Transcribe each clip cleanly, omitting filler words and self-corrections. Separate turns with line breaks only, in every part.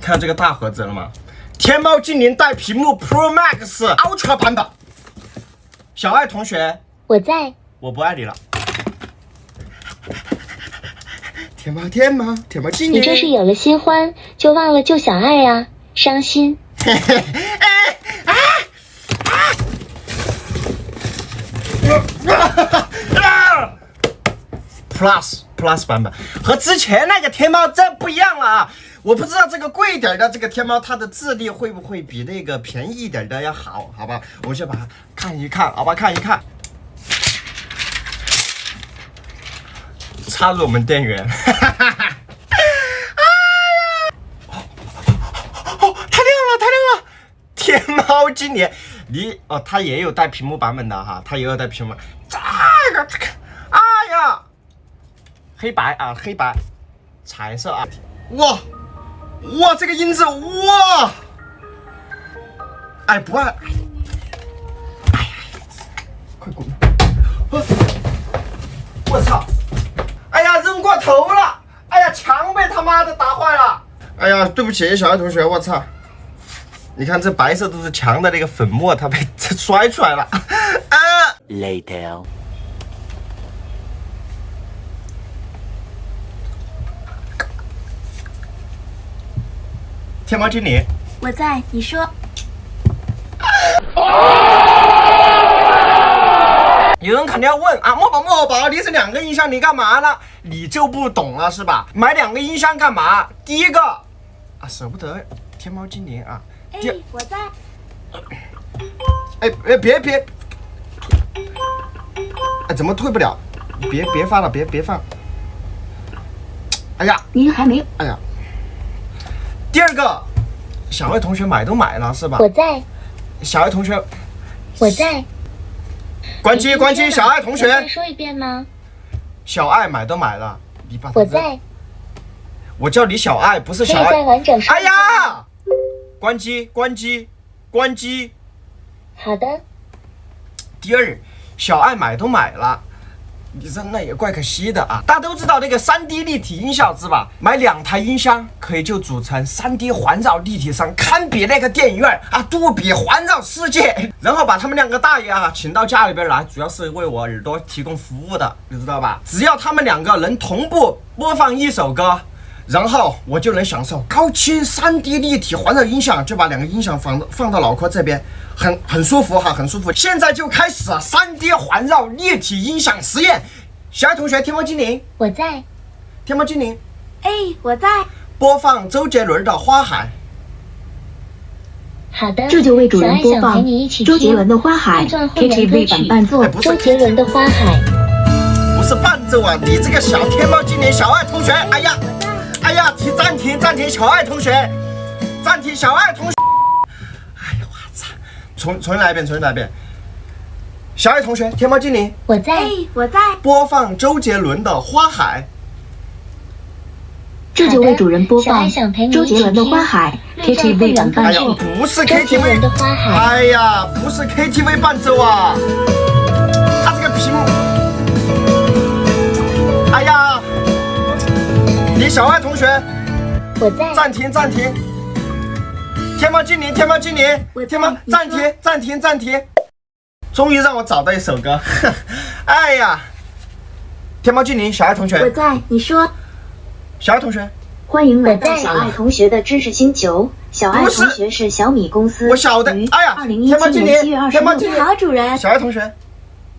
看到这个大盒子了吗？天猫精灵带屏幕 Pro Max Ultra 版本。小爱同学，
我在。
我不爱你了。天猫精灵，
你这是有了新欢就忘了旧小爱呀，伤心。
Plus 版本和之前那个天猫真不一样了啊！我不知道这个贵一点的这个天猫，它的质地会不会比那个便宜一点的要好？好吧，我们先把它看一看，好吧，看一看。插入我们电源。哎呀！太亮了！天猫精灵，它也有带屏幕版本的哈，它也有带屏幕。这个，哎呀！黑白，彩色啊！哇，这个音质哇！哎，不爱，哎呀，快滚！我操！哎呀，扔过头了！哎呀，墙被他妈的打坏了！哎呀，对不起，小爱同学，我操！你看这白色都是墙的那个粉末，它被摔出来了。
Later。
天猫精灵，
我在，你说。
有人肯定要问啊，墨宝，你是2个音箱，你干嘛呢？你就不懂了是吧？买2个音箱干嘛？第一个啊，舍不得天猫精灵啊。
我在。
别，哎，怎么退不了？别放了，别放。哎呀，
您还没。
哎呀。第二个，小爱同学买都买了是吧？
我在。
小爱同学，
我在。
关机，小爱同学。
再说一遍吗？
小爱买都买了，你把它。
我在。
我叫你小爱，不是小爱。
可以再完整说。
哎呀！关机。
好的。
第二，小爱买都买了。你扔了也怪可惜的啊！大家都知道那个3D 立体音效是吧？买2台音箱可以就组成3D 环绕立体声，堪比那个电影院啊，杜比环绕世界。然后把他们2个大爷啊请到家里边来，主要是为我耳朵提供服务的，你知道吧？只要他们2个能同步播放一首歌，然后我就能享受高清3D 立体环绕音响，就把2个音响放到脑壳这边。很舒服哈，很舒服。现在就开始3D 环绕立体音响实验。小爱同学，天猫精灵，
我在。
天猫精灵，
我在。
播放周杰伦的《花海》。
好的。
这就为主人播放周杰伦的《花海》KTV 版伴奏。
周杰伦的《花海》
不是伴奏啊！你这个小天猫精灵，小爱同学，哎呀，暂停，小爱同学，暂停，小爱同学。重来一遍。小爱同学，天猫精灵，
我在。
播放周杰伦的《花海》。
这就为主人播放周杰伦的《花海》KTV 版伴奏。
不是 KTV 的花海。哎呀，不是 KTV 伴奏啊！它这个屏幕，哎呀，你小爱同学，
我在。
暂停。天猫精灵，暂停！终于让我找到一首歌，哎呀！天猫精灵，小爱同学，
我在，你说。
小爱同学，
欢迎来到小爱同学的知识星球。小爱同学是小米公司，
我晓得。哎呀，天猫精灵，
好，主人。
小爱同学，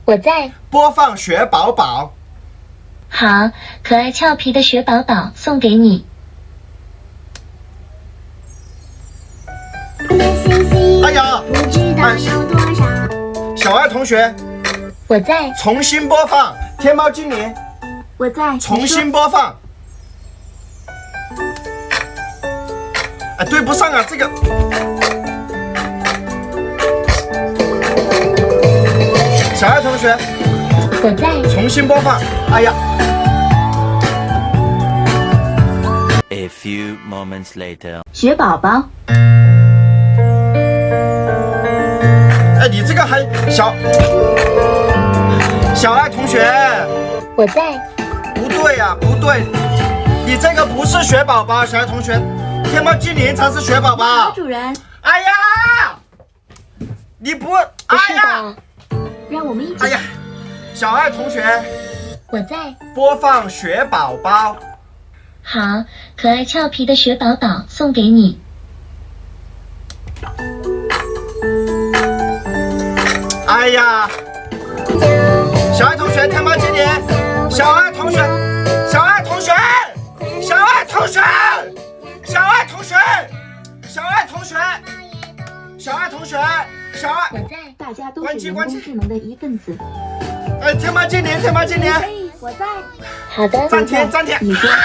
我在。
播放雪宝宝。
好，可爱俏皮的雪宝宝送给你。
哎呀，小爱同学，
我在。
重新播放天猫精灵，
我在。
重新播放。哎，对不上啊，这个。小爱同学，
我在。
重新播放。哎呀。
A few moments later，
雪宝宝。
哎，你这个还小爱同学，
我在。
不对呀，不对，你这个不是雪宝宝，小爱同学，天猫精灵才是雪宝
好，
宝。
主人。
哎呀，你不，
不是
哎呀，
的，
让我们一起
哎呀，小爱同学
我在。
播放雪宝宝。
好，可爱俏皮的雪宝宝送给你。
哎呀，小爱同学，天猫精灵，小爱同学，小爱同学，小爱同学，小爱同学，小爱同学，小爱同学，小爱，
我在。
大家都是人工智能的一份子。
哎，天猫精灵，天猫精灵，
哎，我在。
好的。
暂停，暂停。
你说
啊